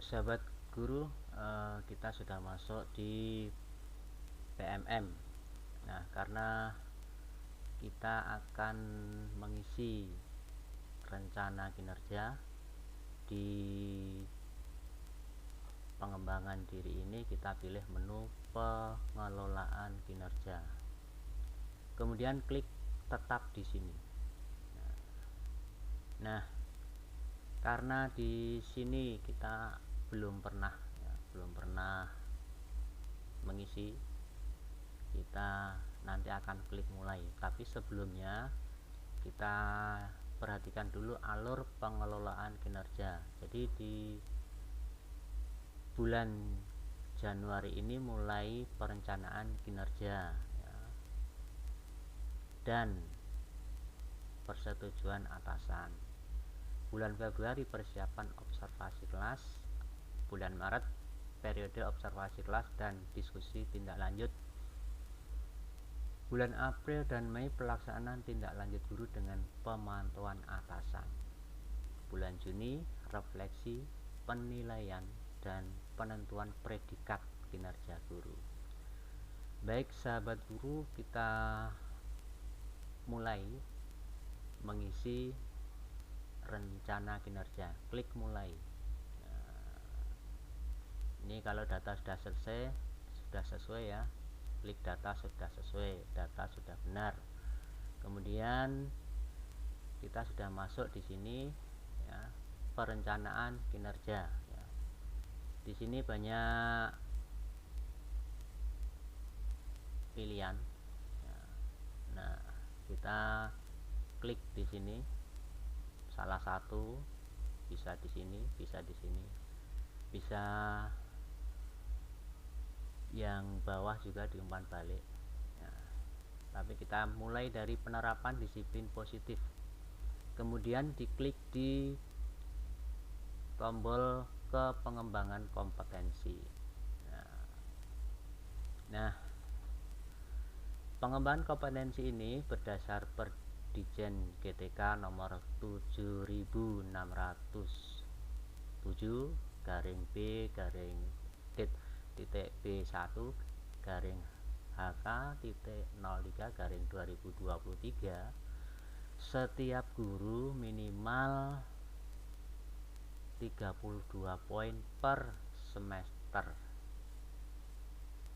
Sahabat guru, kita sudah masuk di PMM. Nah, karena kita akan mengisi rencana kinerja di pengembangan diri ini, kita pilih menu pengelolaan kinerja. Kemudian klik tetap di sini. Nah, karena di sini kita belum pernah mengisi, kita nanti akan klik mulai. Tapi sebelumnya kita perhatikan dulu alur pengelolaan kinerja. Jadi di bulan Januari ini mulai perencanaan kinerja ya, dan persetujuan atasan. Bulan Februari persiapan observasi kelas. Bulan Maret periode observasi kelas dan diskusi tindak lanjut. Bulan April dan Mei pelaksanaan tindak lanjut guru dengan pemantauan atasan. Bulan Juni refleksi, penilaian, dan penentuan predikat kinerja guru. Baik sahabat guru, kita mulai mengisi rencana kinerja. Klik mulai. Ini kalau data sudah sesuai ya, klik data sudah sesuai, data sudah benar. Kemudian kita sudah masuk di sini ya, perencanaan kinerja ya. Di sini banyak pilihan ya. Nah, kita klik di sini salah satu, bisa di sini, bisa di sini, bisa yang bawah juga diumpan balik ya. Tapi kita mulai dari penerapan disiplin positif, kemudian diklik di tombol ke pengembangan kompetensi. Nah, pengembangan kompetensi ini berdasar Perdijen GTK nomor 7000-B-B1-HK-03-2023. Setiap guru minimal 32 poin per semester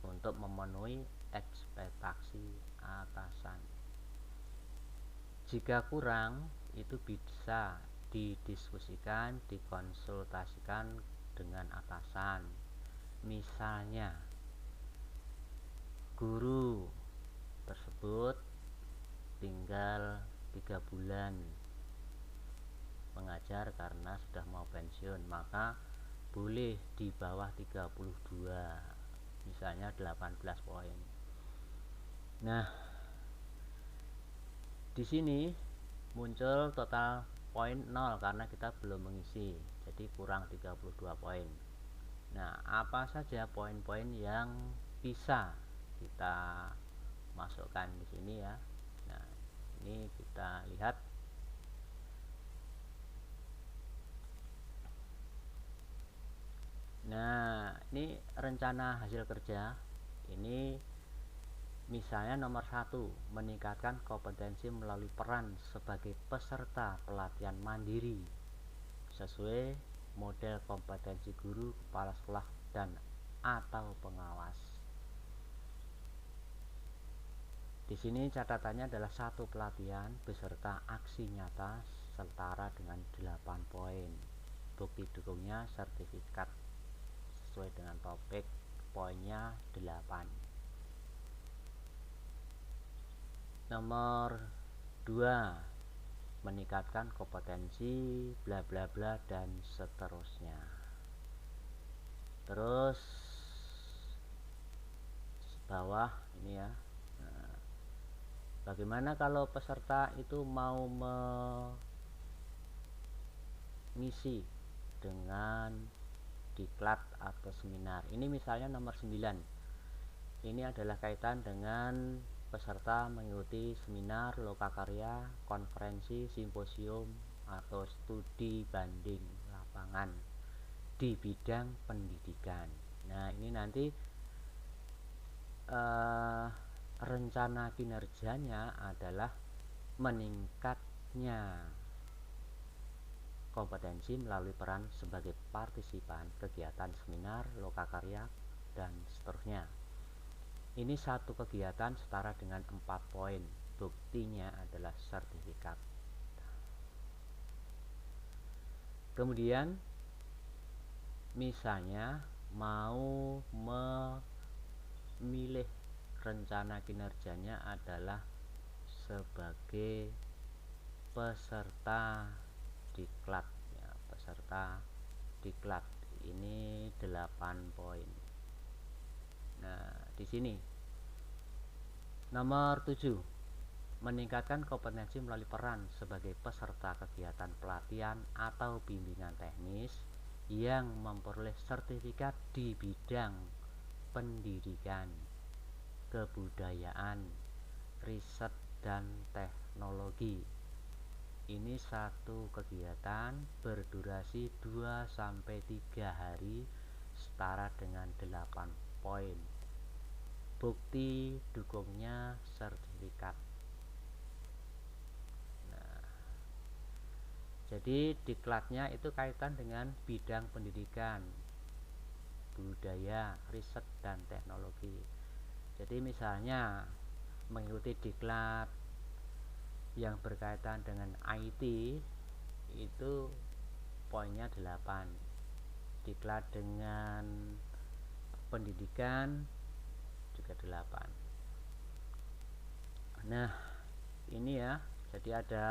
untuk memenuhi ekspektasi atasan. Jika kurang, itu bisa didiskusikan, dikonsultasikan dengan atasan. Misalnya, guru tersebut tinggal 3 bulan mengajar karena sudah mau pensiun, maka boleh di bawah 32, misalnya 18 poin. Nah, di sini muncul total poin 0 karena kita belum mengisi, jadi kurang 32 poin. Nah, apa saja poin-poin yang bisa kita masukkan di sini ya. Nah, ini kita lihat. Nah, ini rencana hasil kerja. Ini misalnya nomor 1, meningkatkan kompetensi melalui peran sebagai peserta pelatihan mandiri sesuai model kompetensi guru, kepala sekolah, dan atau pengawas. Di sini catatannya adalah 1 pelatihan beserta aksi nyata setara dengan 8 poin. Bukti dukungnya sertifikat sesuai dengan topik, poinnya 8. Nomor 2, meningkatkan kompetensi bla bla bla dan seterusnya. Terus bawah ini ya. Nah, bagaimana kalau peserta itu mau mengisi dengan diklat atau seminar? Ini misalnya nomor 9. Ini adalah kaitan dengan peserta mengikuti seminar, lokakarya, konferensi, simposium, atau studi banding lapangan di bidang pendidikan. Nah, ini nanti rencana kinerjanya adalah meningkatnya kompetensi melalui peran sebagai partisipan kegiatan seminar, lokakarya, dan seterusnya. Ini satu kegiatan setara dengan 4 poin. Buktinya adalah sertifikat. Kemudian misalnya mau memilih rencana kinerjanya adalah sebagai peserta diklat ya, peserta diklat ini 8 poin. Nah, di sini nomor 7, meningkatkan kompetensi melalui peran sebagai peserta kegiatan pelatihan atau bimbingan teknis yang memperoleh sertifikat di bidang pendidikan, kebudayaan, riset, dan teknologi. Ini satu kegiatan berdurasi 2-3 hari setara dengan 8 poin. Bukti dukungnya sertifikat. Nah, jadi diklatnya itu kaitan dengan bidang pendidikan, budaya, riset, dan teknologi. Jadi misalnya mengikuti diklat yang berkaitan dengan IT itu poinnya 8. Diklat dengan pendidikan juga 8. Nah, ini ya. Jadi ada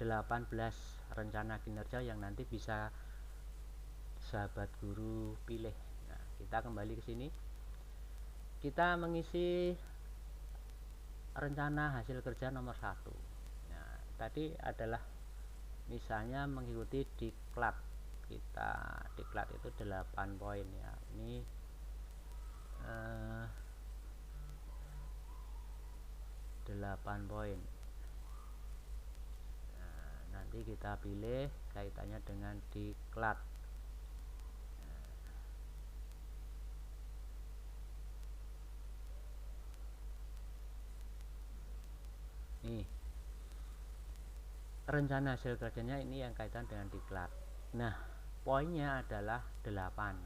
18 rencana kinerja yang nanti bisa sahabat guru pilih. Nah, kita kembali ke sini. Kita mengisi rencana hasil kerja nomor 1. Nah, tadi adalah misalnya mengikuti diklat. Kita diklat itu 8 poin ya. Ini 8 poin. Nah, nanti kita pilih kaitannya dengan diklat. Nih, rencana hasil kerjanya ini yang kaitan dengan diklat. Nah, poinnya adalah 8.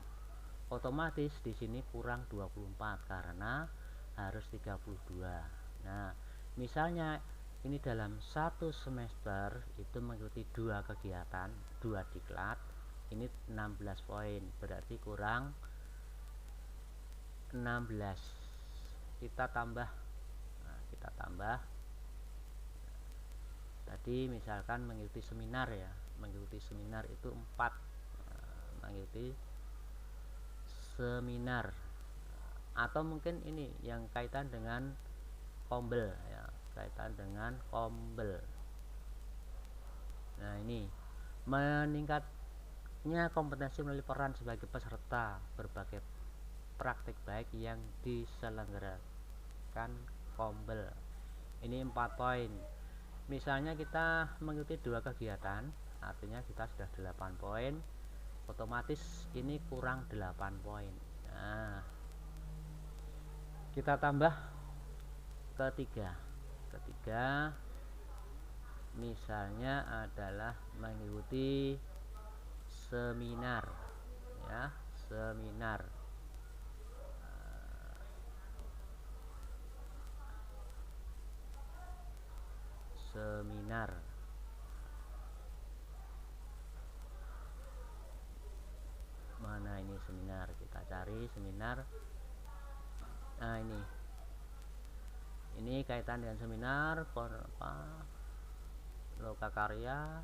Otomatis di sini kurang 24 karena harus 32. Nah, misalnya ini dalam satu semester itu mengikuti 2 kegiatan, 2 diklat, ini 16 poin, berarti kurang 16. Kita tambah. Nah, kita tambah. Tadi misalkan mengikuti seminar ya, mengikuti seminar itu 4. Mengikuti seminar, atau mungkin ini yang kaitan dengan kombel ya, kaitan dengan kombel. Nah, ini meningkatnya kompetensi melalui peran sebagai peserta berbagai praktik baik yang diselenggarakan kombel. Ini 4 poin. Misalnya kita mengikuti 2 kegiatan, artinya kita sudah 8 poin. Otomatis ini kurang 8 poin. Nah, kita tambah ketiga. Misalnya adalah mengikuti seminar ya, seminar. Seminar. Mana ini seminar? Kita cari seminar. Nah, ini kaitan dengan seminar, lokakarya,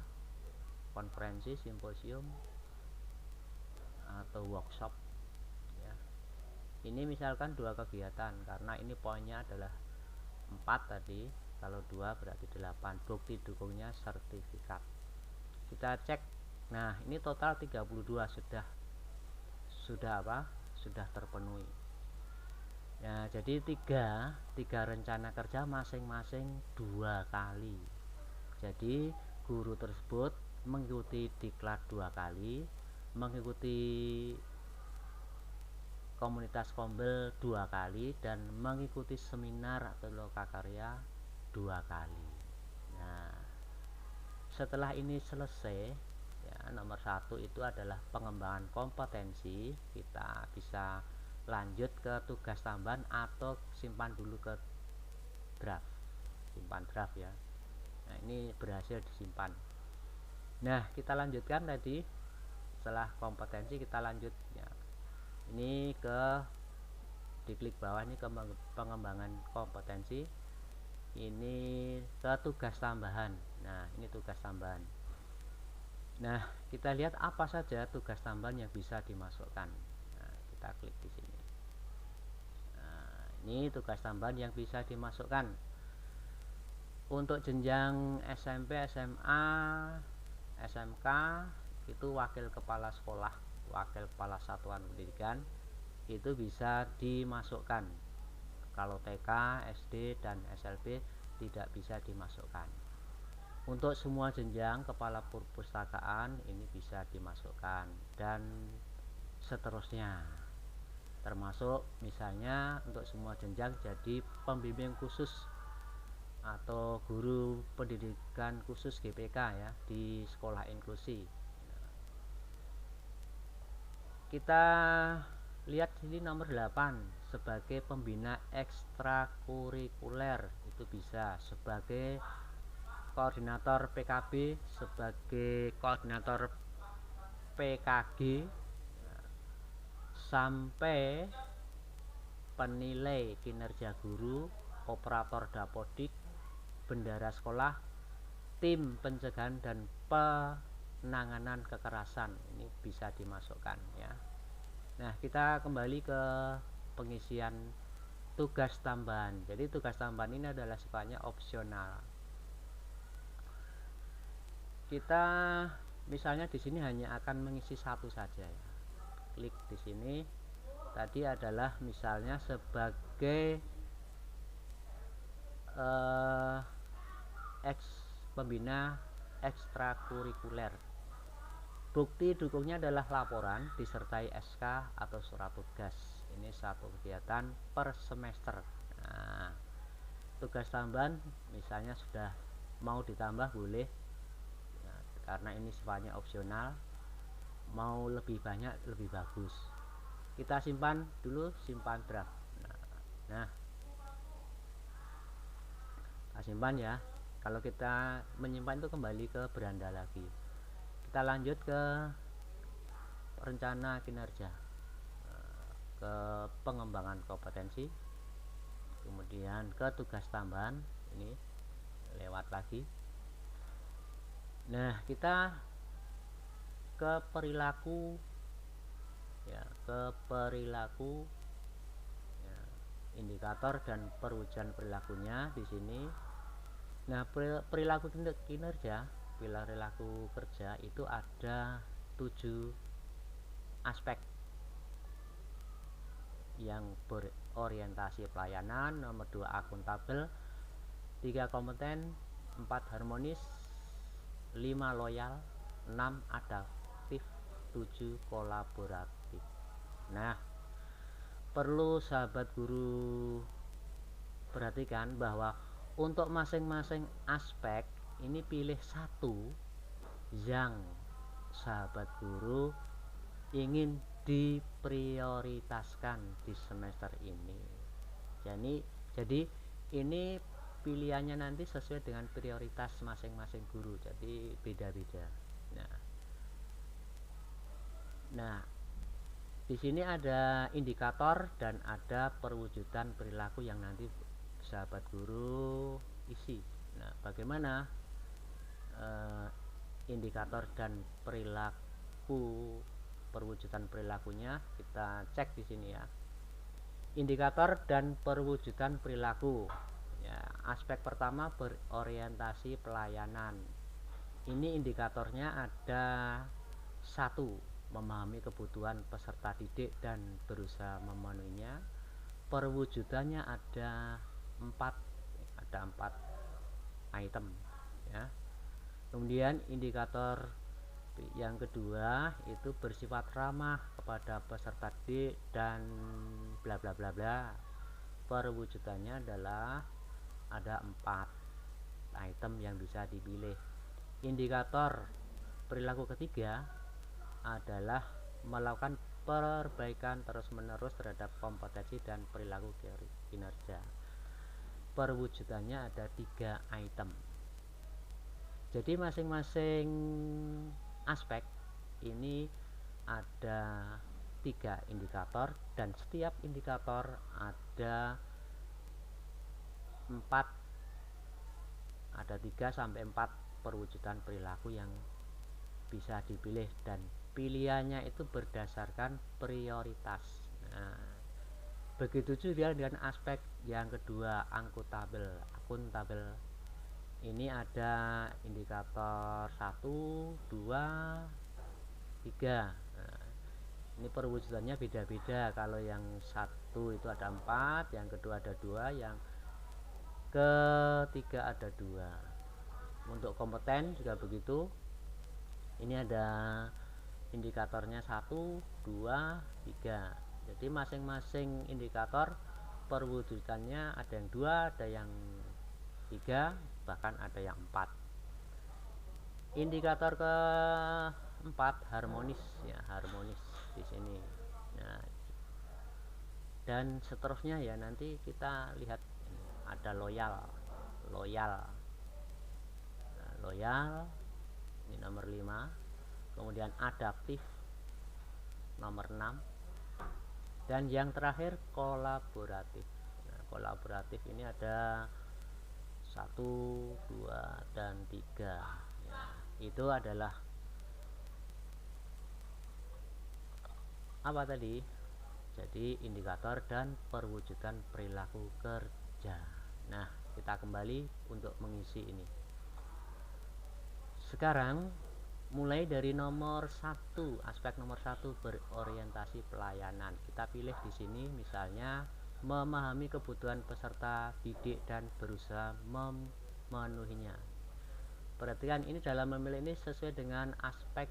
konferensi, simposium, atau workshop ya. Ini misalkan 2 kegiatan karena ini poinnya adalah 4 tadi. Kalau 2 berarti 8. Bukti dukungnya sertifikat. Kita cek. Nah, ini total 32 sudah apa? Sudah terpenuhi. Ya, jadi 3 rencana kerja masing-masing 2 kali. Jadi guru tersebut mengikuti diklat 2 kali, mengikuti komunitas Kombel 2 kali dan mengikuti seminar atau lokakarya 2 kali. Nah, setelah ini selesai ya, nomor 1 itu adalah pengembangan kompetensi. Kita bisa lanjut ke tugas tambahan atau simpan dulu ke draft, simpan draft ya. Nah, ini berhasil disimpan. Nah, kita lanjutkan tadi. Setelah kompetensi kita lanjut ya. Ini diklik bawah ini ke pengembangan kompetensi. Ini ke tugas tambahan. Nah, ini tugas tambahan. Nah, kita lihat apa saja tugas tambahan yang bisa dimasukkan. Nah, kita klik di sini. Nah, ini tugas tambahan yang bisa dimasukkan. Untuk jenjang SMP, SMA, SMK itu wakil kepala sekolah, wakil kepala satuan pendidikan itu bisa dimasukkan. Kalau TK, SD, dan SLB tidak bisa dimasukkan. Untuk semua jenjang kepala perpustakaan ini bisa dimasukkan dan seterusnya. Termasuk misalnya untuk semua jenjang jadi pembimbing khusus atau guru pendidikan khusus GPK ya di sekolah inklusi. Kita lihat sini nomor 8 sebagai pembina ekstrakurikuler itu bisa sebagai koordinator PKB, sebagai koordinator PKG, sampai penilai kinerja guru, operator dapodik, bendara sekolah, tim pencegahan dan penanganan kekerasan ini bisa dimasukkan ya. Nah, kita kembali ke pengisian tugas tambahan. Jadi tugas tambahan ini adalah sifatnya opsional. Kita misalnya di sini hanya akan mengisi satu saja ya. Klik di sini. Tadi adalah misalnya sebagai pembina ekstrakurikuler. Bukti dukungnya adalah laporan disertai SK atau surat tugas. Ini satu kegiatan per semester. Nah, tugas tambahan misalnya sudah mau ditambah boleh ya, karena ini sifatnya opsional. Mau lebih banyak lebih bagus. Kita simpan dulu, simpan draft. Nah, kita simpan ya. Kalau kita menyimpan itu kembali ke beranda lagi. Kita lanjut ke rencana kinerja, ke pengembangan kompetensi, kemudian ke tugas tambahan. Ini lewat lagi. Nah, kita ke perilaku ya, ke perilaku ya, indikator dan perwujudan perilakunya di sini. Nah, perilaku kinerja, perilaku kerja itu ada 7 aspek yang berorientasi pelayanan, nomor 2 akuntabel, 3 kompeten, 4 harmonis, 5 loyal, 6 adaptif, 7 kolaboratif. Nah, perlu sahabat guru perhatikan bahwa untuk masing-masing aspek ini pilih satu yang sahabat guru ingin diprioritaskan di semester ini. Jadi ini pilihannya nanti sesuai dengan prioritas masing-masing guru. Jadi beda-beda. Nah, di sini ada indikator dan ada perwujudan perilaku yang nanti sahabat guru isi. Nah, bagaimana indikator dan perilaku, perwujudan perilakunya kita cek di sini ya. Indikator dan perwujudan perilaku ya, aspek pertama berorientasi pelayanan. Ini indikatornya ada 1, memahami kebutuhan peserta didik dan berusaha memenuhinya. Perwujudannya ada 4 item ya. Kemudian indikator Yang kedua itu bersifat ramah kepada peserta didik dan bla bla bla bla. Perwujudannya adalah ada 4 item yang bisa dipilih. Indikator perilaku ketiga adalah melakukan perbaikan terus-menerus terhadap kompetensi dan perilaku kinerja. Perwujudannya ada 3 item. Jadi masing-masing aspek ini ada 3 indikator dan setiap indikator ada 3 sampai 4 perwujudan perilaku yang bisa dipilih dan pilihannya itu berdasarkan prioritas. Nah, begitu juga dengan aspek yang kedua, akuntabel. Ini ada indikator 1, 2, 3. Nah, ini perwujudannya beda-beda. Kalau yang 1 itu ada 4, yang kedua ada 2, yang ketiga ada 2. Untuk kompeten juga begitu. Ini ada indikatornya 1, 2, 3. Jadi masing-masing indikator perwujudannya ada yang 2, ada yang 3, bahkan ada yang 4. Indikator keempat harmonis ya, harmonis di sini. Nah, dan seterusnya ya, nanti kita lihat ada loyal. Nah, loyal ini nomor 5. Kemudian adaptif nomor 6. Dan yang terakhir kolaboratif. Nah, kolaboratif ini ada 1, 2, dan 3 ya, itu adalah apa tadi? Jadi indikator dan perwujudan perilaku kerja. Nah, kita kembali untuk mengisi ini. Sekarang mulai dari nomor 1, aspek nomor 1 berorientasi pelayanan. Kita pilih di sini misalnya memahami kebutuhan peserta didik dan berusaha memenuhinya. Perhatikan, ini dalam memilih ini sesuai dengan aspek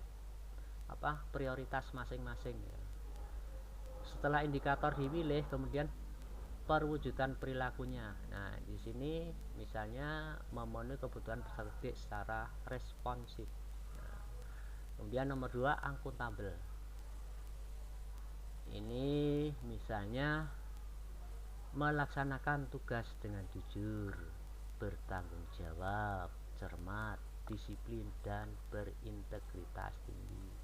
prioritas masing-masing ya. Setelah indikator dipilih, kemudian perwujudan perilakunya. Nah, di sini misalnya memenuhi kebutuhan peserta didik secara responsif. Nah, kemudian nomor 2 akuntabel. Ini misalnya melaksanakan tugas dengan jujur, bertanggung jawab, cermat, disiplin, dan berintegritas tinggi.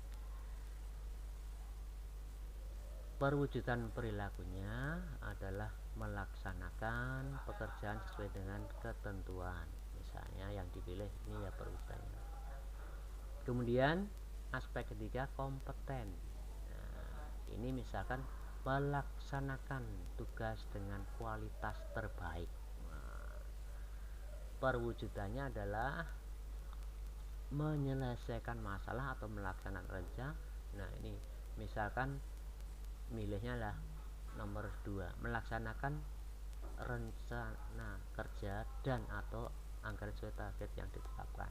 Perwujudan perilakunya adalah melaksanakan pekerjaan sesuai dengan ketentuan. Misalnya yang dipilih ini ya perwujudannya. Kemudian aspek ketiga kompeten. Nah, ini misalkan melaksanakan tugas dengan kualitas terbaik. Nah, perwujudannya adalah menyelesaikan masalah atau melaksanakan kerja. Nah, ini misalkan milihnya lah nomor 2, melaksanakan rencana kerja dan atau anggaran sesuai target yang ditetapkan.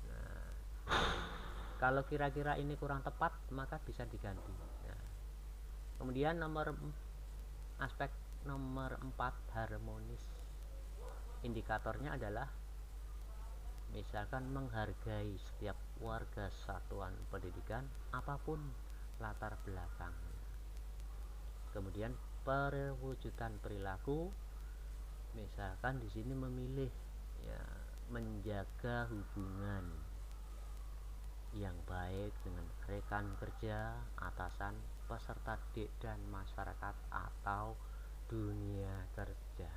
Nah, kalau kira-kira ini kurang tepat maka bisa diganti. Nah, kemudian aspek nomor 4 harmonis. Indikatornya adalah misalkan menghargai setiap warga satuan pendidikan apapun latar belakang. Kemudian perwujudan perilaku, misalkan di sini memilih ya menjaga hubungan yang baik dengan rekan kerja, atasan, peserta didik, dan masyarakat atau dunia kerja.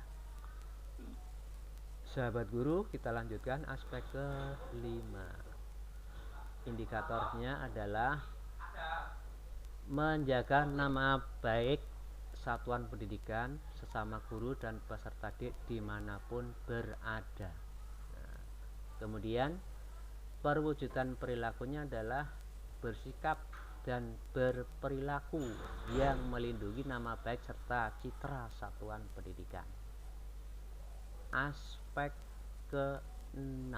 Sahabat guru, kita lanjutkan aspek ke-5. Indikatornya adalah menjaga nama baik satuan pendidikan, sesama guru dan peserta didik dimanapun berada. Nah, kemudian perwujudan perilakunya adalah bersikap dan berperilaku yang melindungi nama baik serta citra satuan pendidikan. Aspek ke-6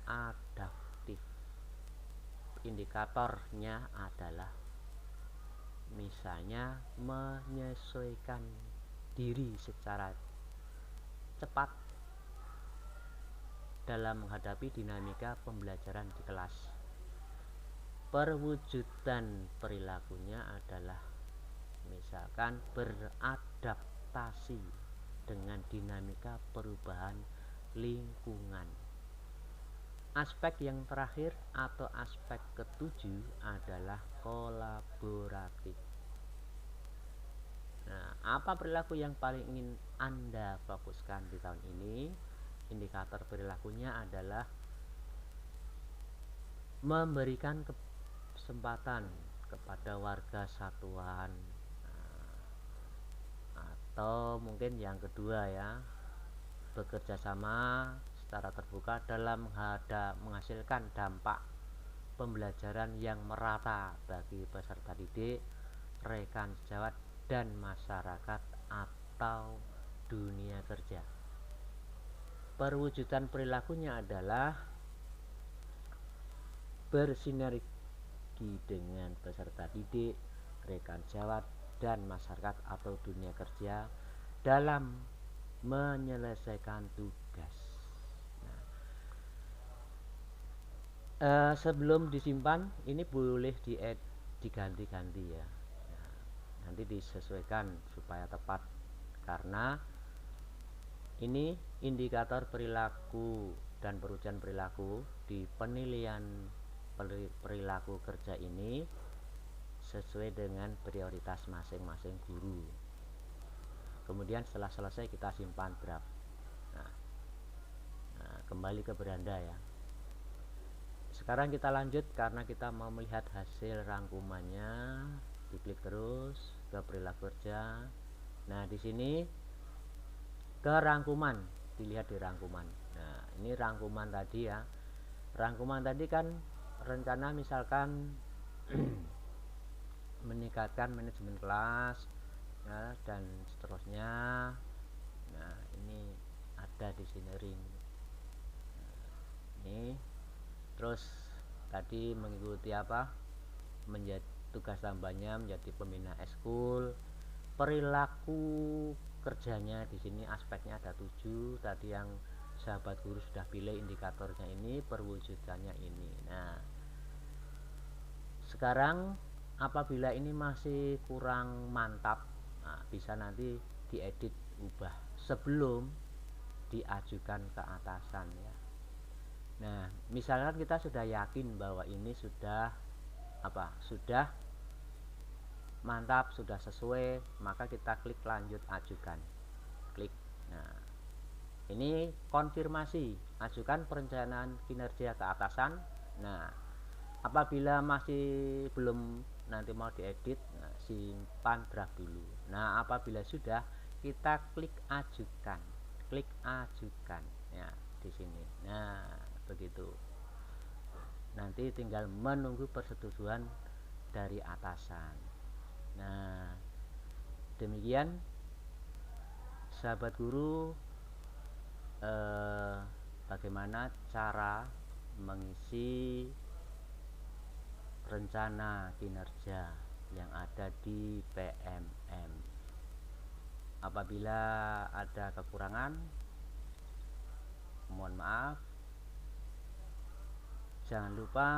adaptif. indikatornya adalah misalnya menyesuaikan diri secara cepat dalam menghadapi dinamika pembelajaran di kelas. Perwujudan perilakunya adalah misalkan beradaptasi dengan dinamika perubahan lingkungan. Aspek yang terakhir atau aspek ketujuh adalah kolaboratif. Nah, apa perilaku yang paling ingin Anda fokuskan di tahun ini? Indikator perilakunya adalah memberikan kesempatan kepada warga satuan, atau mungkin yang kedua ya, bekerja sama secara terbuka dalam menghasilkan dampak pembelajaran yang merata bagi peserta didik, rekan sejawat, dan masyarakat atau dunia kerja. Perwujudan perilakunya adalah bersinergi dengan peserta didik, rekan sejawat, dan masyarakat atau dunia kerja dalam menyelesaikan tugas. Sebelum disimpan ini boleh diganti-ganti ya. Nanti disesuaikan supaya tepat, karena ini indikator perilaku dan perwujudan perilaku di penilaian perilaku kerja ini sesuai dengan prioritas masing-masing guru. Kemudian setelah selesai kita simpan draft. Nah, kembali ke beranda ya. Sekarang kita lanjut karena kita mau melihat hasil rangkumannya. Diklik terus ke perilaku kerja. Nah, di sini ke rangkuman, dilihat di rangkuman. Nah, ini rangkuman tadi ya. Rangkuman tadi kan rencana misalkan meningkatkan manajemen kelas ya, dan seterusnya. Nah, ini ada di sini ring. Ini terus tadi mengikuti apa? Menjadi tugas tambahnya menjadi pembina eskul. Perilaku kerjanya di sini aspeknya ada 7. Tadi yang sahabat guru sudah pilih indikatornya ini, perwujudannya ini. Nah, sekarang apabila ini masih kurang mantap, bisa nanti diedit ubah sebelum diajukan ke atasan ya. Nah, misalkan kita sudah yakin bahwa ini sudah sudah mantap, sudah sesuai, maka kita klik lanjut ajukan. Klik. Nah, ini konfirmasi, ajukan perencanaan kinerja ke atasan. Nah, apabila masih belum, nanti mau diedit, simpan draft dulu. Nah, apabila sudah, kita klik ajukan. Klik ajukan ya di sini. Nah, begitu. Nanti tinggal menunggu persetujuan dari atasan. Nah, demikian sahabat guru, bagaimana cara mengisi rencana kinerja yang ada di PMM. Apabila ada kekurangan, mohon maaf. Jangan lupa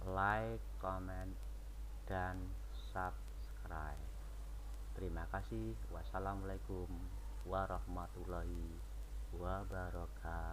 like, comment, dan subscribe. Terima kasih. Wassalamualaikum warahmatullahi wabarakatuh.